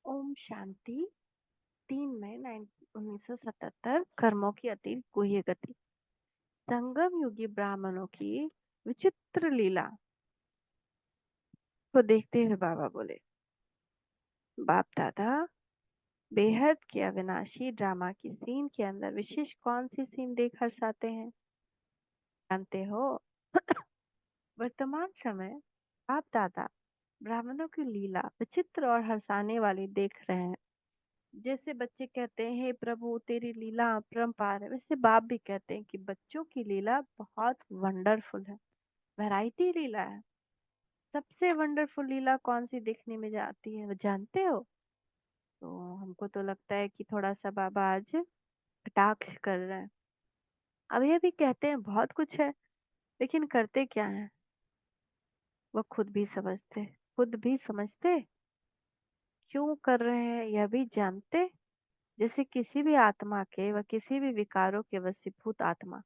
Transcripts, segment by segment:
ओम शांति। 3 मई 1977। कर्मों की अति गुह्य गति। संगम युगी ब्राह्मणों की विचित्र लीला को देखते हुए बाबा बोले, बाप दादा, बेहद के अविनाशी ड्रामा की सीन के अंदर विशेष कौन सी सीन देख हर्षाते हैं? जानते हो, वर्तमान समय बाप दादा ब्राह्मणों की लीला विचित्र और हंसाने वाली देख रहे हैं। जैसे बच्चे कहते हैं, हे प्रभु तेरी लीला अपरंपार है, वैसे बाप भी कहते हैं कि बच्चों की लीला बहुत वंडरफुल है, वैरायटी लीला है। सबसे वंडरफुल लीला कौन सी देखने में जाती है, वो जानते हो? तो हमको तो लगता है कि थोड़ा सा बाबा आज कटाक्ष कर रहे हैं। अब ये भी कहते हैं बहुत कुछ है, लेकिन करते क्या है वो खुद भी समझते क्यों कर रहे हैं यह भी जानते। जैसे किसी भी आत्मा के व किसी भी विकारों के वशीभूत आत्मा,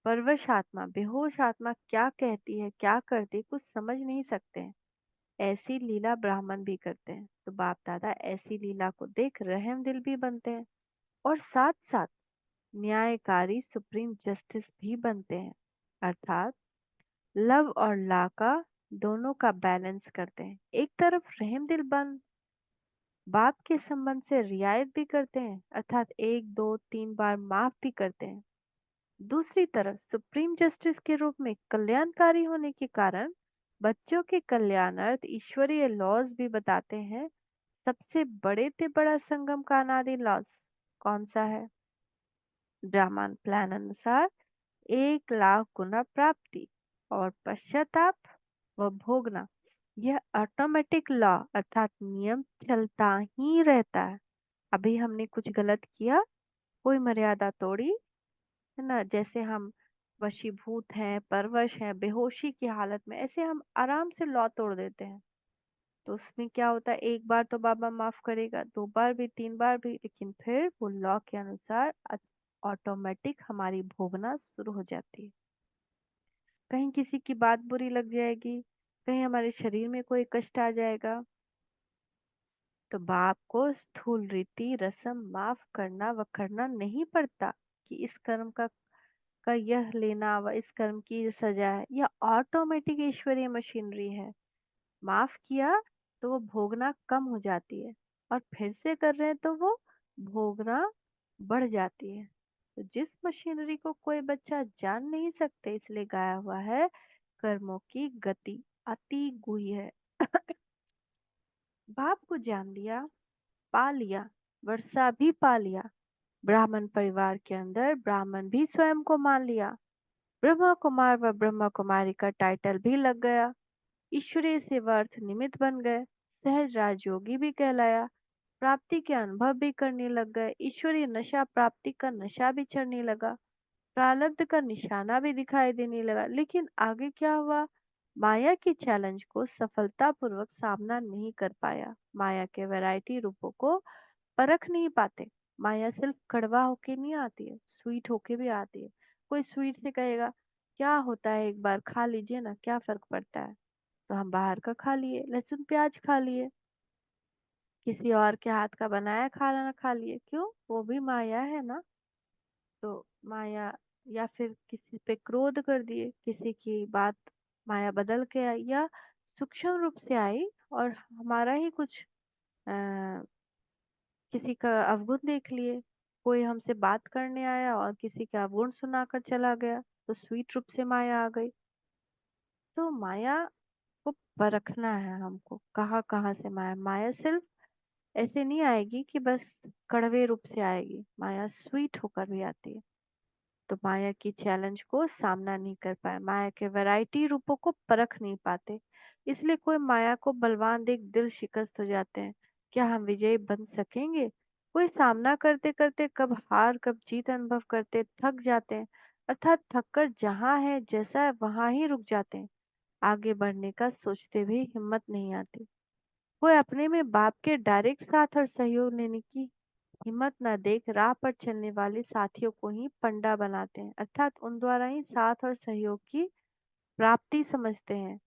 परवश आत्मा, बेहोश आत्मा क्या कहती है क्या करती है कुछ समझ नहीं सकते हैं। ऐसी लीला ब्राह्मण भी करते हैं, तो बाप दादा ऐसी लीला को देख रहम दिल भी बनते हैं और साथ साथ न्यायकारी सुप्रीम जस्टिस भी बनते हैं। अर्थात लव और ला का दोनों का बैलेंस करते हैं। एक तरफ रहम दिल बन बाप के संबंध से रियायत भी करते हैं, अर्थात 1 2 3 बार माफ भी करते हैं। दूसरी तरफ सुप्रीम जस्टिस के रूप में कल्याणकारी होने के कारण बच्चों के कल्याणार्थ ईश्वरीय लॉज भी बताते हैं। सबसे बड़े से बड़ा संगम का अनादि लॉज कौन सा है? ब्राह्मण प्लान अनुसार 1 लाख गुना प्राप्ति और पश्चाताप व भोगना, यह ऑटोमेटिक लॉ अर्थात नियम चलता ही रहता है। अभी हमने कुछ गलत किया, कोई मर्यादा तोड़ी, है ना, जैसे हम वशीभूत हैं, परवश हैं, बेहोशी की हालत में, ऐसे हम आराम से लॉ तोड़ देते हैं। तो उसमें क्या होता है, एक बार तो बाबा माफ करेगा, 2 बार भी, 3 बार भी, लेकिन फिर वो लॉ के अनुसार ऑटोमेटिक हमारी भोगना शुरू हो जाती है। कहीं किसी की बात बुरी लग जाएगी, कहीं हमारे शरीर में कोई कष्ट आ जाएगा, तो बाप को स्थूल रीति रस्म माफ करना व करना नहीं पड़ता कि इस कर्म का यह लेना व इस कर्म की ये सजा है। यह ऑटोमेटिक ईश्वरीय मशीनरी है। माफ किया तो वो भोगना कम हो जाती है, और फिर से कर रहे हैं तो वो भोगना बढ़ जाती है। तो जिस मशीनरी को कोई बच्चा जान नहीं सकते, इसलिए गाया हुआ है, कर्मों की गति अति गुह्य है। बाप को जान लिया, पा लिया, वर्षा भी पा लिया। ब्राह्मण परिवार के अंदर ब्राह्मण भी स्वयं को मान लिया। ब्रह्मा कुमार व ब्रह्मा कुमारी का टाइटल भी लग गया। ईश्वरीय सेवा अर्थ निमित्त बन गए। सहज राजयोगी भी कहलाया। प्राप्ति के अनुभव भी करने लग गए। ईश्वरीय नशा प्राप्ति का नशा भी चढ़ने लगा। प्रारब्ध का निशाना भी दिखाई देने लगा। लेकिन आगे क्या हुआ? माया के चैलेंज को सफलतापूर्वक सामना नहीं कर पाया। माया के वैरायटी रूपों को परख नहीं पाते। माया सिर्फ कड़वा होके नहीं आती है, स्वीट होके भी आती है। कोई स्वीट से कहेगा क्या होता है, एक बार खा लीजिए ना, क्या फर्क पड़ता है। तो हम बाहर का खा लिए, लहसुन प्याज खा लिए, किसी और के हाथ का बनाया खाना खा लिए, क्यों? वो भी माया है ना। तो माया, या फिर किसी पे क्रोध कर दिए, किसी की बात माया बदल के आई या सूक्ष्म रूप से आई, और हमारा ही कुछ आ, किसी का अवगुण देख लिए। कोई हमसे बात करने आया और किसी का अवगुण सुनाकर चला गया, तो स्वीट रूप से माया आ गई। तो माया को परखना है हमको, कहाँ कहाँ से माया। माया सिर्फ ऐसे नहीं आएगी कि बस कड़वे रूप से आएगी, माया स्वीट होकर भी आती है। तो माया की चैलेंज को सामना नहीं कर पाए, माया के वैरायटी रूपों को परख नहीं पाते, इसलिए कोई माया को बलवान देख दिल शिकस्त हो जाते हैं। क्या हम विजयी बन सकेंगे? कोई सामना करते करते कब हार कब जीत अनुभव करते थक जाते हैं, अर्थात थककर जहाँ है जैसा है वहां ही रुक जाते हैं। आगे बढ़ने का सोचते भी हिम्मत नहीं आती। कोई अपने में बाप के डायरेक्ट साथ और सहयोग लेने की हिम्मत न देख राह पर चलने वाले साथियों को ही पंडा बनाते हैं, अर्थात उन द्वारा ही साथ और सहयोग की प्राप्ति समझते हैं।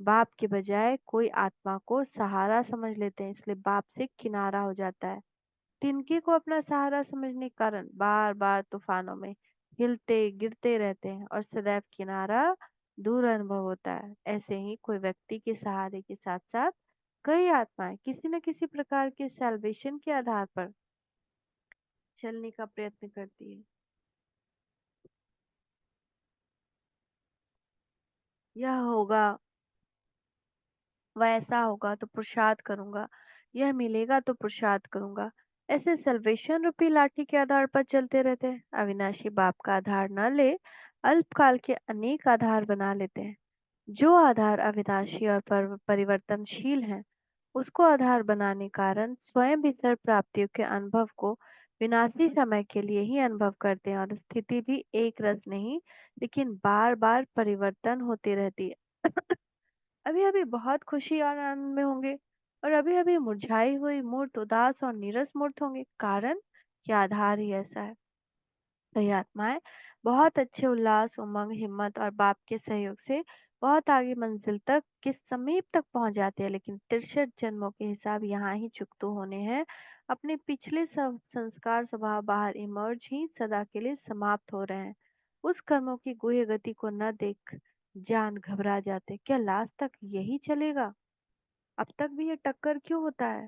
बाप के बजाय कोई आत्मा को सहारा समझ लेते हैं, इसलिए बाप से किनारा हो जाता है। तिनके को अपना सहारा समझने के कारण बार बार तूफानों में हिलते गिरते रहते हैं और सदैव किनारा दूर अनुभव होता है। ऐसे ही कोई व्यक्ति के सहारे के साथ साथ कई आत्माएं किसी न किसी प्रकार के सैल्वेशन के आधार पर चलने का प्रयत्न करती है। यह होगा, वैसा होगा तो पुरुषार्थ करूंगा, यह मिलेगा तो पुरुषार्थ करूंगा, ऐसे सल्वेशन रूपी लाठी के आधार पर चलते रहते हैं। अविनाशी बाप का आधार न ले अल्पकाल के अनेक आधार बना लेते हैं। जो आधार अविनाशी और परिवर्तनशील है, उसको आधार बनाने कारण स्वयं भी सर्व प्राप्तियों के अनुभव को विनाशी समय के लिए ही अनुभव करते हैं और स्थिति भी एक रस नहीं, लेकिन बार बार परिवर्तन होती रहती है। अभी अभी बहुत खुशी और आनंद में होंगे और अभी अभी मुरझाई हुई मूर्त उदास और नीरस मूर्त होंगे, कारण कि आधार ही ऐसा है। सही आत्माएं बहुत अच्छे उल्लास उमंग हिम्मत और बाप के सहयोग से बहुत आगे मंजिल तक किस समीप तक पहुंच जाते हैं, लेकिन 63 जन्मों के हिसाब यहाँ ही चुकते होने हैं। अपने पिछले सब संस्कार स्वभाव बाहर इमर्ज ही सदा के लिए समाप्त हो रहे हैं। उस कर्मों की गुह्य गति को न देख जान घबरा जाते, क्या लास्ट तक यही चलेगा? अब तक भी ये टक्कर क्यों होता है?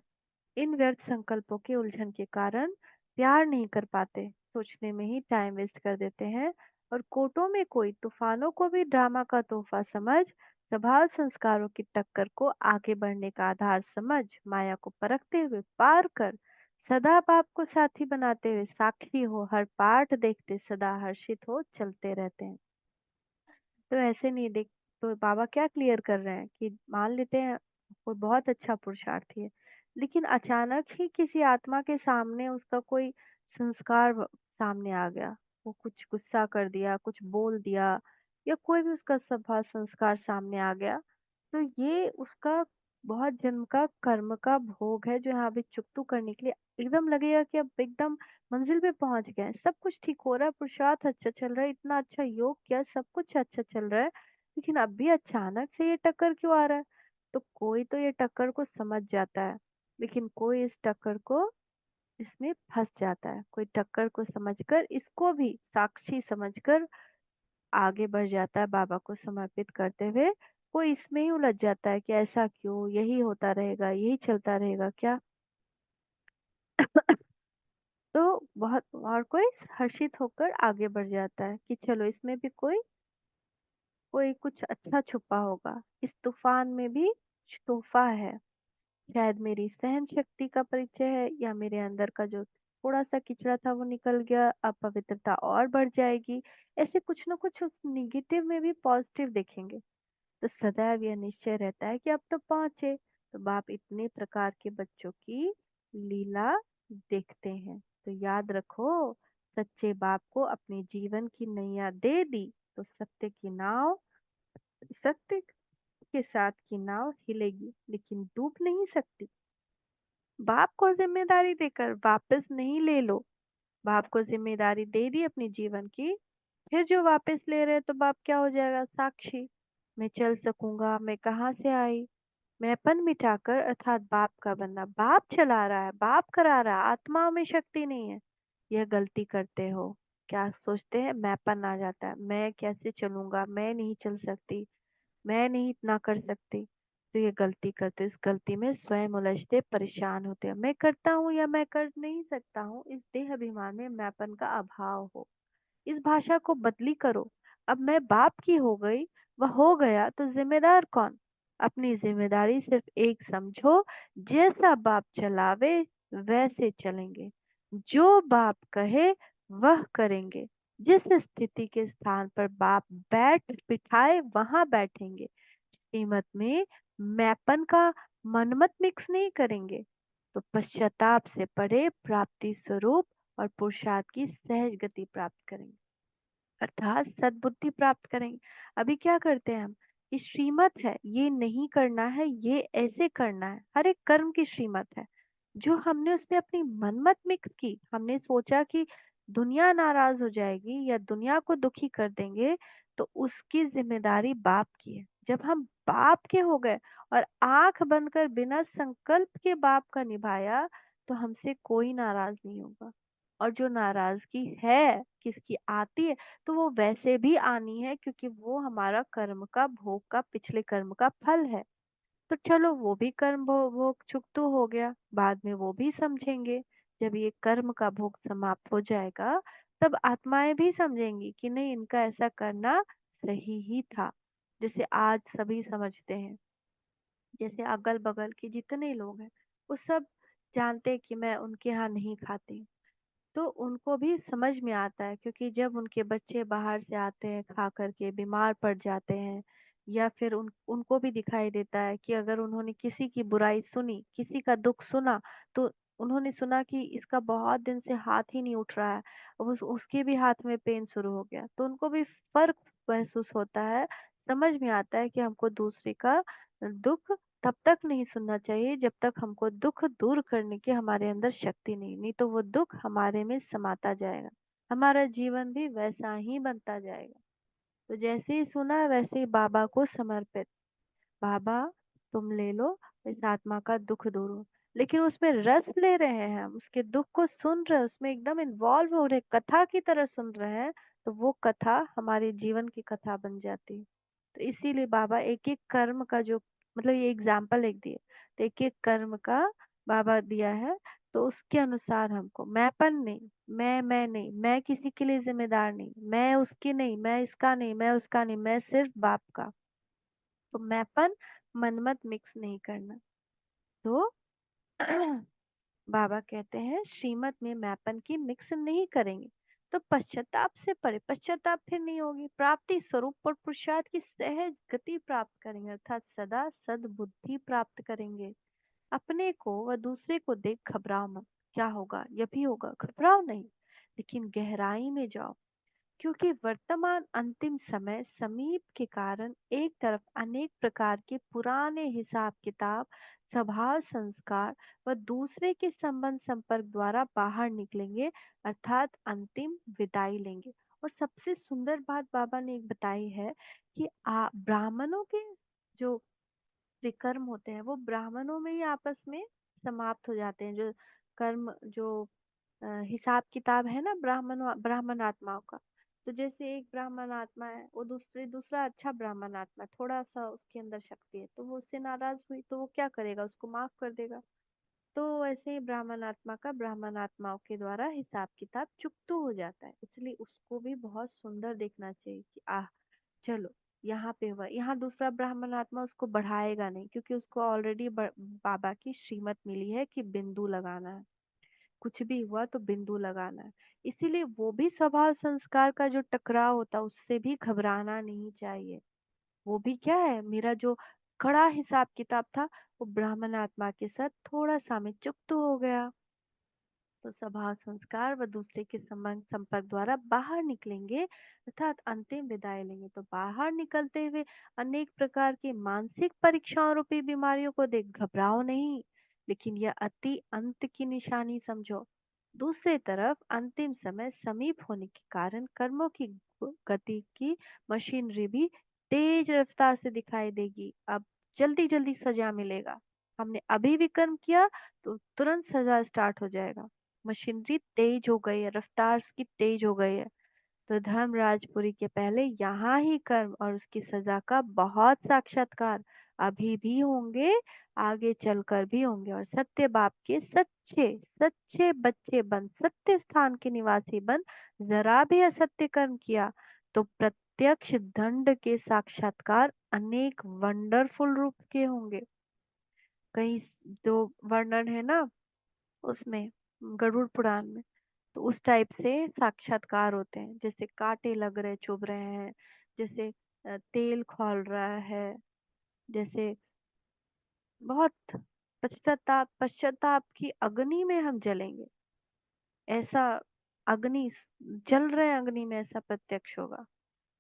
इन व्यर्थ संकल्पों के उलझन के कारण प्यार नहीं कर पाते, सोचने में ही टाइम वेस्ट कर देते हैं और कोटों में कोई तूफानों को भी ड्रामा का तोहफा समझ स्वभाव संस्कारों की टक्कर को आगे बढ़ने का आधार समझ माया को परखते हुए पार कर सदा बाप को साथी बनाते हुए साक्षी हो हर पाठ देखते सदा हर्षित हो चलते रहते हैं। तो ऐसे नहीं देख, तो बाबा क्या क्लियर कर रहे हैं कि मान लेते हैं कोई बहुत अच्छा पुरुषार्थी है, लेकिन अचानक ही किसी आत्मा के सामने उसका कोई संस्कार सामने आ गया, वो कुछ गुस्सा कर दिया कुछ बोल दिया या कोई भी उसका स्वभाव संस्कार सामने आ गया, तो ये उसका बहुत जन्म का कर्म का भोग है जो यहाँ पे चुकतू करने के लिए एकदम लगेगा कि अब एकदम मंजिल पे पहुंच गए हैं, सब कुछ ठीक हो रहा है, पुरुषार्थ अच्छा चल रहा है, इतना अच्छा योग किया, सब कुछ अच्छा चल रहा है, लेकिन अब भी अचानक से ये टक्कर क्यों आ रहा है? तो कोई तो ये टक्कर को समझ जाता है, लेकिन कोई इस टक्कर को इसमें फंस जाता है, कोई टक्कर को समझकर इसको भी साक्षी समझकर आगे बढ़ जाता है बाबा को समर्पित करते हुए। कोई इसमें ही उलझ जाता है कि ऐसा क्यों, यही होता रहेगा, यही चलता रहेगा क्या? तो बहुत और कोई हर्षित होकर आगे बढ़ जाता है कि चलो इसमें भी कोई कोई कुछ अच्छा छुपा होगा, इस तूफान में भी कुछ तोहफा है, शायद मेरी सहन शक्ति का परिचय है या मेरे अंदर का जो थोड़ा सा किचड़ा था वो निकल गया, अब पवित्रता और बढ़ जाएगी। ऐसे कुछ ना कुछ उस निगेटिव में भी पॉजिटिव देखेंगे, तो सदैव यह निश्चय रहता है कि अब तो पहुंचे। तो बाप इतने प्रकार के बच्चों की लीला देखते हैं, तो याद रखो, सच्चे बाप को अपने जीवन की नैया दे दी तो सत्य की नाव, सत्य के साथ की नाव हिलेगी लेकिन डूब नहीं सकती। बाप को जिम्मेदारी देकर वापस नहीं ले लो, बाप को जिम्मेदारी दे दी अपने जीवन की, फिर जो वापस ले रहे तो बाप क्या हो जाएगा? साक्षी। मैं चल सकूंगा, मैं कहाँ से आई? मैंपन मिटाकर अर्थात बाप का बनना, बाप चला रहा है, बाप करा रहा है, आत्माओं में शक्ति नहीं है। यह गलती करते हो, क्या सोचते हैं मैपन आ जाता है, मैं कैसे चलूंगा, मैं नहीं चल सकती, मैं नहीं इतना कर सकती। तो ये गलती करते, इस गलती में स्वयं उलझते परेशान होते हैं, मैं करता हूँ या मैं कर नहीं सकता हूँ, इस देह अभिमान में मैपन का अभाव हो। इस भाषा को बदली करो, अब मैं बाप की हो गई, वह हो गया तो जिम्मेदार कौन? अपनी जिम्मेदारी सिर्फ एक समझो, जैसा बाप चलावे वैसे चलेंगे, जो बाप कहे वह करेंगे, जिस स्थिति के स्थान पर बाप बैठ बिठाए वहां बैठेंगे। श्रीमत में मैपन का मनमत मिक्स नहीं करेंगे, तो पश्चाताप से परे प्राप्ति स्वरूप और पुरुषार्थ की सहज गति प्राप्त करेंगे, अर्थात सद्बुद्धि प्राप्त करेंगे। अभी क्या करते हैं हम कि श्रीमत है, ये नहीं करना है, ये ऐसे करना है, हर एक कर्म की श्रीमत है, जो हमने उसमें अपनी मनमत मिक्स की, हमने सोचा कि दुनिया नाराज हो जाएगी या दुनिया को दुखी कर देंगे, तो उसकी जिम्मेदारी बाप की है। जब हम बाप के हो गए और आंख बंद कर बिना संकल्प के बाप का निभाया, तो हमसे कोई नाराज नहीं होगा। और जो नाराजगी है किसकी आती है, तो वो वैसे भी आनी है, क्योंकि वो हमारा कर्म का भोग का पिछले कर्म का फल है। तो चलो वो भी कर्म भोग चुक तो हो गया, बाद में वो भी समझेंगे। जब ये कर्म का भोग समाप्त हो जाएगा, तब आत्माएं भी समझेंगी कि नहीं, इनका ऐसा करना सही ही था। जैसे आज सभी समझते हैं, जैसे अगल बगल के जितने लोग हैं वो सब जानते हैं कि मैं उनके यहाँ नहीं खाती, तो उनको भी समझ में आता है, क्योंकि जब उनके बच्चे बाहर से आते हैं खा करके बीमार पड़ जाते हैं, या फिर उनको भी दिखाई देता है कि अगर उन्होंने किसी की बुराई सुनी, किसी का दुख सुना, तो उन्होंने सुना कि इसका बहुत दिन से हाथ ही नहीं उठ रहा है, उसके भी हाथ में पेन शुरू हो गया, तो उनको भी फर्क महसूस होता है। समझ में आता है कि हमको दूसरे का दुख तब तक नहीं सुनना चाहिए जब तक हमको दुख दूर करने की हमारे अंदर शक्ति नहीं तो वो दुख हमारे में समाता जाएगा, हमारा जीवन भी वैसा ही बनता जाएगा। तो जैसे ही सुना वैसे ही बाबा को समर्पित, बाबा तुम ले लो, इस आत्मा का दुख दूर हो। लेकिन उसमें रस ले रहे हैं हम, उसके दुख को सुन रहे हैं, उसमें एकदम इन्वॉल्व हो रहे, कथा की तरह सुन रहे हैं, तो वो कथा हमारे जीवन की कथा बन जाती है। तो इसीलिए बाबा एक एक कर्म का जो, मतलब ये एग्जाम्पल एक दिए, तो एक एक कर्म का बाबा दिया है, तो उसके अनुसार हमको मैंपन नहीं, मैं नहीं, मैं किसी के लिए जिम्मेदार नहीं, मैं उसकी नहीं, मैं इसका नहीं, मैं उसका नहीं, मैं सिर्फ बाप का। तो मैंपन मनमत मिक्स नहीं करना। तो बाबा कहते हैं श्रीमत में मैपन की मिक्स नहीं करेंगे, तो पश्चाताप से परे, पश्चाताप फिर नहीं होगी, प्राप्ति स्वरूप और पुरुषार्थ की सहज गति प्राप्त करेंगे, अर्थात सदा सद्बुद्धि प्राप्त करेंगे। अपने को व दूसरे को देख घबराओ मत, क्या होगा यह भी होगा, घबराओ नहीं, लेकिन गहराई में जाओ। क्योंकि वर्तमान अंतिम समय समीप के कारण एक तरफ अनेक प्रकार के पुराने हिसाब किताब, स्वभाव संस्कार व दूसरे के संबंध संपर्क द्वारा बाहर निकलेंगे, अर्थात अंतिम विदाई लेंगे। और सबसे सुंदर बात बाबा ने एक बताई है कि ब्राह्मणों के जो विकर्म होते हैं वो ब्राह्मणों में ही आपस में समाप्त हो जाते हैं। जो कर्म जो हिसाब किताब है ना ब्राह्मण आत्माओं का, तो जैसे एक ब्राह्मण आत्मा है, वो दूसरा अच्छा ब्राह्मण आत्मा है, थोड़ा सा उसके अंदर शक्ति है, तो वो उससे नाराज हुई तो वो क्या करेगा, उसको माफ कर देगा। तो वैसे ही ब्राह्मण आत्मा का ब्राह्मण आत्माओं के द्वारा हिसाब किताब चुकता हो जाता है, इसलिए उसको भी बहुत सुंदर देखना चाहिए कि चलो यहाँ पे हुआ, यहाँ दूसरा ब्राह्मण आत्मा उसको बढ़ाएगा नहीं, क्योंकि उसको ऑलरेडी बाबा की श्रीमत मिली है कि बिंदु लगाना है, कुछ भी हुआ तो बिंदु लगाना है। इसीलिए वो भी स्वभाव संस्कार का जो टकराव होता है उससे भी घबराना नहीं चाहिए। वो भी क्या है, मेरा जो कड़ा हिसाब किताब था वो ब्राह्मण आत्मा के साथ थोड़ा सा में चुप्त हो गया, तो स्वभाव संस्कार व दूसरे के संबंध संपर्क द्वारा बाहर निकलेंगे, अर्थात अंतिम विदाई लेंगे। तो बाहर निकलते हुए अनेक प्रकार की मानसिक परीक्षाओं रूपी बीमारियों को देख घबराओ नहीं, लेकिन यह अति अंत की निशानी समझो। दूसरी तरफ अंतिम समय समीप होने के कारण कर्मों की गति की मशीनरी भी तेज रफ्तार से दिखाई देगी। अब जल्दी जल्दी सजा मिलेगा, हमने अभी विक्रम किया तो तुरंत सजा स्टार्ट हो जाएगा। मशीनरी तेज हो गई है, रफ्तार की तेज हो गई है। तो धर्मराजपुरी के पहले यहाँ ही कर्म और उसकी सजा का बहुत साक्षात्कार अभी भी होंगे, आगे चलकर भी होंगे। और सत्य बाप के सच्चे सच्चे बच्चे बन, सत्य स्थान के निवासी बन, जरा भी असत्य कर्म किया तो प्रत्यक्ष दंड के साक्षात्कार अनेक वंडरफुल रूप के होंगे। कहीं जो वर्णन है ना उसमें, गरुड़ पुराण में, तो उस टाइप से साक्षात्कार होते हैं, जैसे कांटे लग रहे चुभ रहे हैं, जैसे तेल खौल रहा है, जैसे बहुत पश्चाताप पश्चाताप की अग्नि में हम जलेंगे, ऐसा अग्नि जल रहे अग्नि में ऐसा प्रत्यक्ष होगा।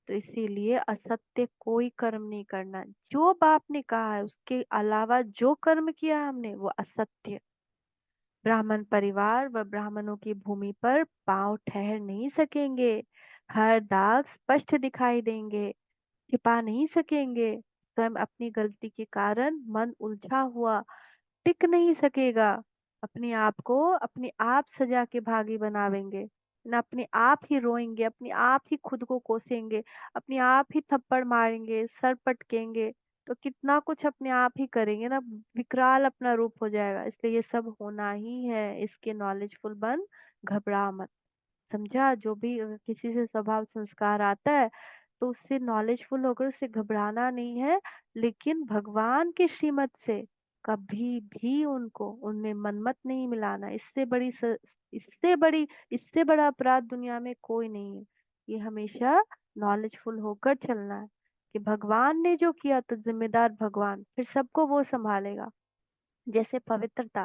तो इसीलिए असत्य कोई कर्म नहीं करना, जो बाप ने कहा है उसके अलावा जो कर्म किया हमने वो असत्य। ब्राह्मण परिवार व ब्राह्मणों की भूमि पर पांव ठहर नहीं सकेंगे, हर दाग स्पष्ट दिखाई देंगे, छिपा नहीं सकेंगे। स्वयं अपनी गलती के कारण मन उलझा हुआ टिक नहीं सकेगा। अपने आप को अपने आप सजा के भागी बनावेंगे ना, अपने आप ही रोएंगे, अपने आप ही खुद को कोसेंगे, अपने आप ही थप्पड़ मारेंगे, सर पटकेंगे, तो कितना कुछ अपने आप ही करेंगे ना, विकराल अपना रूप हो जाएगा। इसलिए ये सब होना ही है, इसके नॉलेजफुल बन, घबरा मत। समझा? जो भी किसी से स्वभाव संस्कार आता है तो उससे नॉलेजफुल होकर उससे घबराना नहीं है, लेकिन भगवान की श्रीमत से कभी भी उनको उनमें मनमत नहीं मिलाना। इससे बड़ी इससे बड़ा अपराध दुनिया में कोई नहीं है। ये हमेशा नॉलेजफुल होकर चलना है कि भगवान ने जो किया तो जिम्मेदार भगवान, फिर सबको वो संभालेगा। जैसे पवित्रता,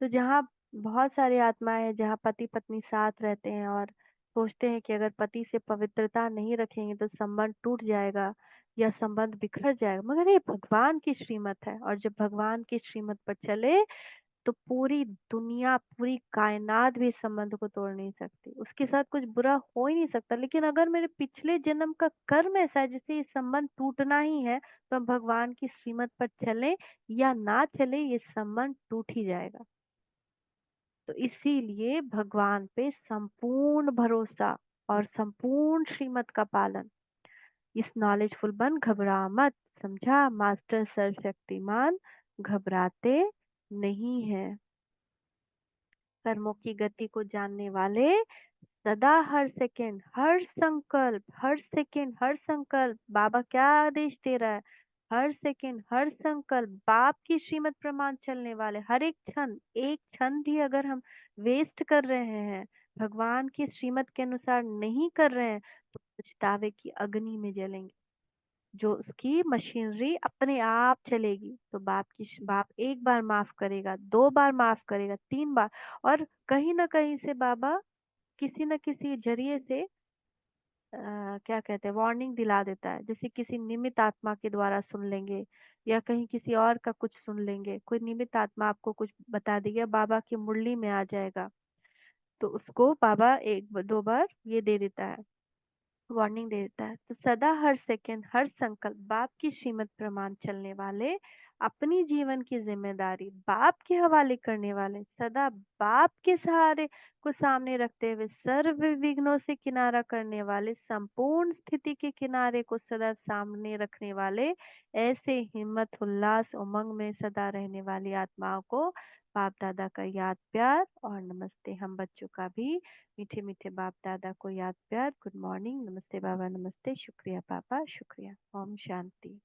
तो जहाँ बहुत सारी आत्माएं हैं जहाँ पति पत्नी साथ रहते हैं और सोचते हैं कि अगर पति से पवित्रता नहीं रखेंगे तो संबंध टूट जाएगा या संबंध बिखर जाएगा, मगर ये भगवान की श्रीमत है, और जब भगवान की श्रीमत पर चले तो पूरी दुनिया, पूरी कायनात भी इस संबंध को तोड़ नहीं सकती, उसके साथ कुछ बुरा हो ही नहीं सकता। लेकिन अगर मेरे पिछले जन्म का कर्म ऐसा है जिससे ये संबंध टूटना ही है, तो हम भगवान की श्रीमत पर चले या ना चले, ये संबंध टूट ही जाएगा। तो इसीलिए भगवान पे संपूर्ण भरोसा और संपूर्ण श्रीमत का पालन। इस नॉलेजफुल बन, घबरा मत। समझा? मास्टर सर्वशक्तिमान घबराते नहीं है। कर्मों की गति को जानने वाले सदा, हर सेकंड, हर संकल्प, हर सेकंड, हर संकल्प, बाबा क्या आदेश दे रहा है, हर सेकंड, हर संकल्प बाप की श्रीमत प्रमाण चलने वाले, हर एक क्षण, एक क्षण भी अगर हम वेस्ट कर रहे हैं, भगवान की श्रीमत के अनुसार नहीं कर रहे हैं, तो पछतावे की अग्नि में जलेंगे। जो उसकी मशीनरी अपने आप चलेगी, तो बाप एक बार माफ करेगा, दो बार माफ करेगा, तीन बार, और कहीं ना कहीं से बाबा किसी न किसी जरिए से क्या कहते हैं, वार्निंग दिला देता है। जैसे किसी निमित आत्मा के द्वारा सुन लेंगे, या कहीं किसी और का कुछ सुन लेंगे, कोई निमित आत्मा आपको कुछ बता देगा, बाबा की मुरली में आ जाएगा, तो उसको बाबा एक दो बार ये दे देता है, वार्निंग दे देता है। तो सदा, हर सेकंड, हर संकल्प बाप की श्रीमत प्रमाण चलने वाले, अपनी जीवन की जिम्मेदारी बाप के हवाले करने वाले, सदा बाप के सहारे को सामने रखते हुए सर्व विघ्नों से किनारा करने वाले, संपूर्ण स्थिति के किनारे को सदा सामने रखने वाले, ऐसे हिम्मत, उल्लास, उमंग में सदा रहने वाली आत्माओं को बाप दादा का याद, प्यार और नमस्ते। हम बच्चों का भी मीठे मीठे बाप दादा को याद, प्यार, गुड मॉर्निंग, नमस्ते बाबा, नमस्ते, शुक्रिया पापा, शुक्रिया। ओम शांति।